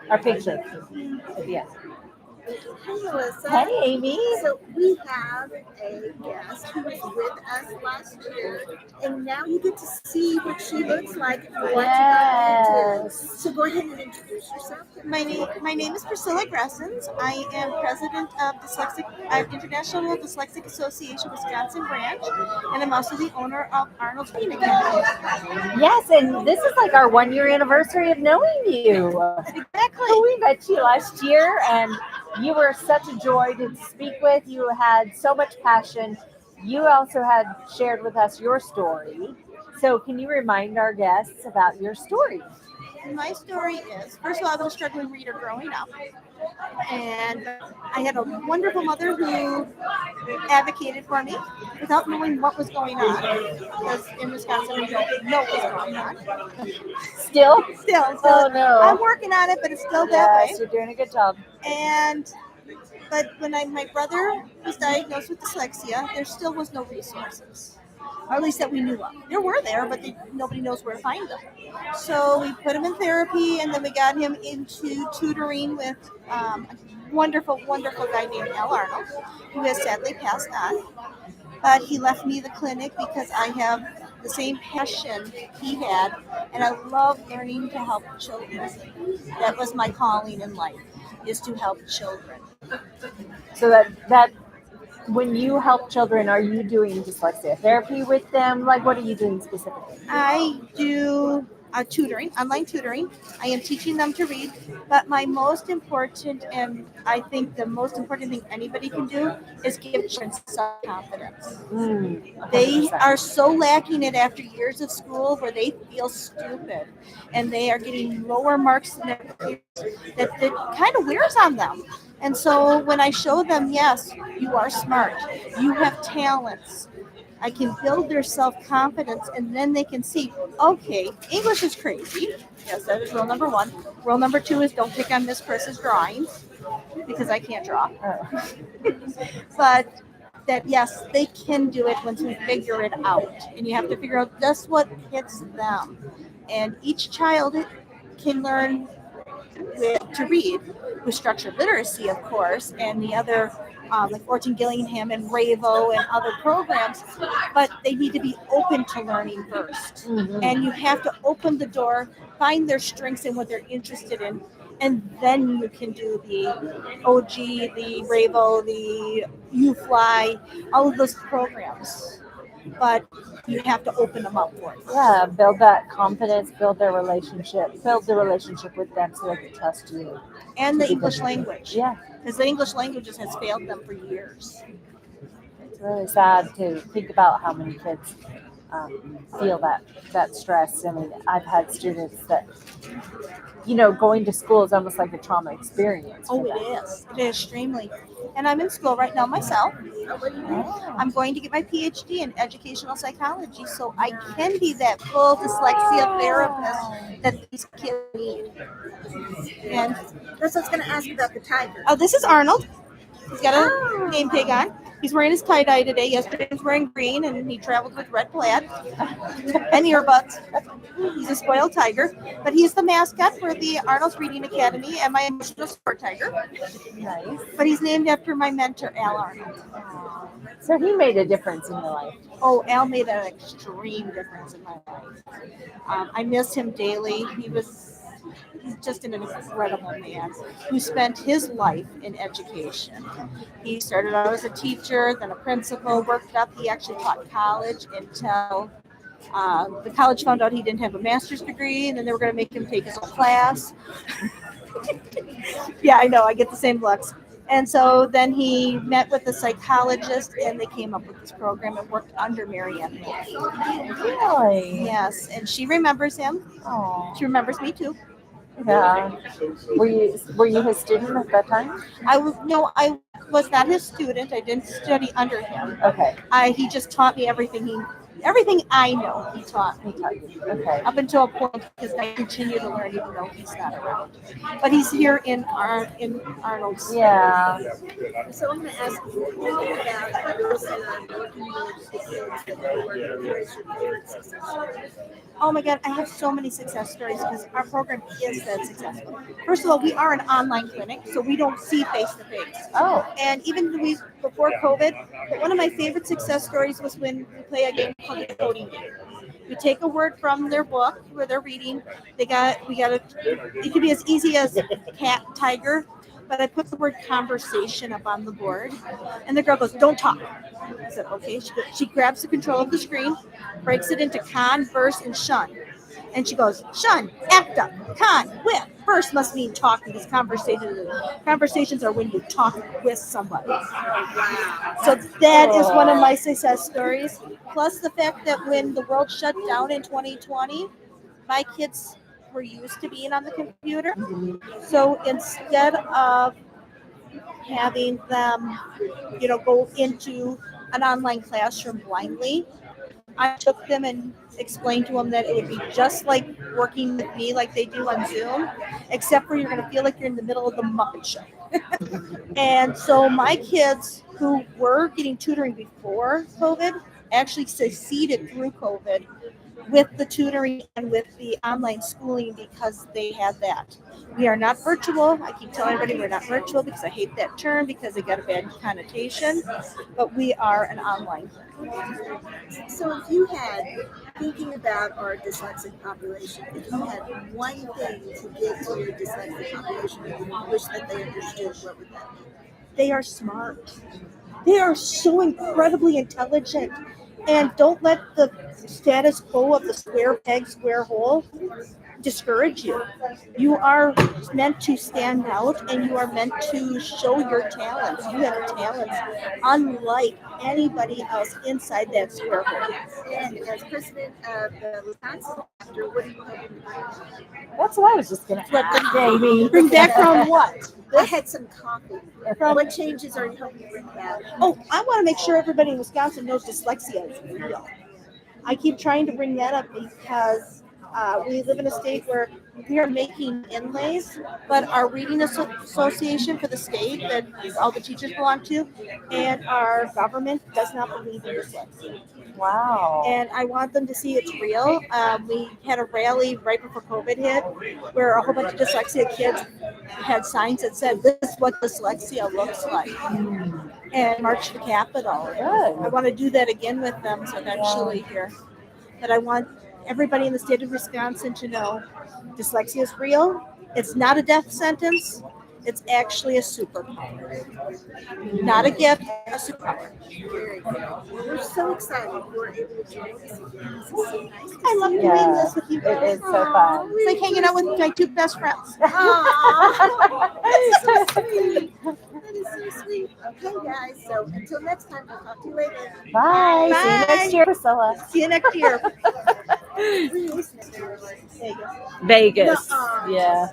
our picture. Yeah. Hey, Melissa. Hey, Amy. So we have a guest who was with us last year, and now you get to see what she looks like if you watch it on YouTube. Yes. So go ahead and introduce yourself. My name is Priscilla Gresens. I am president of International Dyslexic Association Wisconsin branch, and I'm also the owner of Arnold's Reading Academy. Yes, and this is like our 1 year anniversary of knowing you. Exactly. We met you last year, and you were such a joy to speak with. You had so much passion. You also had shared with us your story. So, can you remind our guests about your story? My story is, first of all, I was a struggling reader growing up, and I had a wonderful mother who advocated for me without knowing what was going on, because in Wisconsin we don't know what's going on. Still? Still, Oh, I'm no. working on it, but it's still that way. Yes, you're doing a good job. And but when my brother was diagnosed with dyslexia, there still was no resources, or at least that we knew of. There were there, but nobody knows where to find them. So we put him in therapy, and then we got him into tutoring with a wonderful, wonderful guy named Al Arnold, who has sadly passed on. But he left me the clinic because I have the same passion he had, and I love learning to help children. That was my calling in life, is to help children. So that when you help children, are you doing dyslexia therapy with them? Like, what are you doing specifically? I do tutoring, online tutoring. I am teaching them to read, but my most important, and I think the most important thing anybody can do, is give children self-confidence. They 100%. are so lacking it after years of school where they feel stupid and they are getting lower marks than their peers, that it kind of wears on them. And so when I show them, yes, you are smart, you have talents, I can build their self confidence, and then they can see, okay, English is crazy. Yes, that is rule number one. Rule number two is don't pick on Miss Chris's drawings because I can't draw. Oh. But that, yes, they can do it once we figure it out. And you have to figure out just what hits them. And each child can learn to read with structured literacy, of course, and the other like Orton Gillingham and Ravo and other programs, but they need to be open to learning first. And you have to open the door, find their strengths and what they're interested in, and then you can do the OG, the Ravo, the UFly, all of those programs. But you have to open them up for it. Yeah, build that confidence, build their relationship, build the relationship with them so they can trust you. And the English language. Yeah, Because the English language has failed them for years. it's really sad to think about how many kids feel that stress. I mean, I've had students that, going to school is almost like a trauma experience. Oh, For it them. is. It is extremely. And I'm in school right now myself. Oh. I'm going to get my PhD in educational psychology so I can be that full dyslexia therapist that these kids need. And That's what I was going to ask about the tiger. this is Arnold. He's got a game pig on. He's wearing his tie-dye today. Yesterday he was wearing green, and he traveled with red plaid and earbuds. He's a spoiled tiger, but he's the mascot for the Arnold's Reading Academy and my emotional support tiger. Nice. But he's named after my mentor, Al Arnold. So he made a difference in your life. Oh, Al made an extreme difference in my life. I miss him daily. He's just an incredible man who spent his life in education. He started out as a teacher, then a principal, worked up. He actually taught college until the college found out he didn't have a master's degree, and then they were going to make him take his own class. Yeah, I know. I get the same looks. And so then he met with a psychologist, and they came up with this program and worked under Marianne. Really? Yes, and she remembers him. Oh. She remembers me too. Yeah. Were you his student at that time? No, I was not his student. I didn't study under him. Okay. He just taught me everything everything I know, he taught me. Okay. Up until a point, because I continue to learn even though he's not around. But he's here in Arnold's. Yeah. So I'm going to ask you, thinking about your son working with the kids that you work with, what is your favorite success story? Oh my God, I have so many success stories because our program is that successful. First of all, we are an online clinic, so we don't see face to face. Oh. And even before COVID, but one of my favorite success stories was when we play a game called the coding game. We take a word from their book where they're reading. It could be as easy as cat, tiger, but I put the word conversation up on the board, and the girl goes, "Don't talk." I said, "Okay." She grabs the control of the screen, breaks it into con, verse, and shun. And she goes, "Shun, act up, con, with. Verse must mean talking, because conversations are when you talk with somebody." So that is one of my success stories. Plus the fact that when the world shut down in 2020, my kids were used to being on the computer. So instead of having them, go into an online classroom blindly, I took them and explained to them that it would be just like working with me like they do on Zoom, except for you're going to feel like you're in the middle of the Muppet Show. And so my kids who were getting tutoring before COVID actually succeeded through COVID with the tutoring and with the online schooling because they had that. We are not virtual. I keep telling everybody we're not virtual because I hate that term because it got a bad connotation, but we are an online clinic. So if you had, thinking about our dyslexic population, if you had one thing to give to your dyslexic population that you wish that they understood, what would that be? They are smart. They are so incredibly intelligent. And don't let the status quo of the square peg, square hole discourage you. You are meant to stand out and you are meant to show your talents. You have talents unlike anybody else inside that square hole. And as president of the Wisconsin chapter, what are you hoping to bring? That's what I was just going to ask, Jamie. Bring background what? I had some coffee. What changes are you hoping to bring about? Oh, I want to make sure everybody in Wisconsin knows dyslexia is real. I keep trying to bring that up because we live in a state where we are making inlays, but our reading association for the state that all the teachers belong to and our government does not believe in dyslexia. Wow. And I want them to see it's real. We had a rally right before COVID hit where a whole bunch of dyslexia kids had signs that said, "This is what dyslexia looks like," and marched the Capitol. Good. I want to do that again with them eventually here. But I want everybody in the state of Wisconsin to know dyslexia is real. It's not a death sentence. It's actually a superpower. Not a gift, a superpower. Very good. We're so excited you were able to join us again. This is so nice. I love doing this with you It guys. is so fun. It's like hanging out with my two best friends. Aww, that's so sweet. That is so sweet. Okay, guys. So until next time, we'll talk to you later. Bye. See you next year, Priscilla. See you next year. There you go. Vegas. Nuh-uh. Yeah.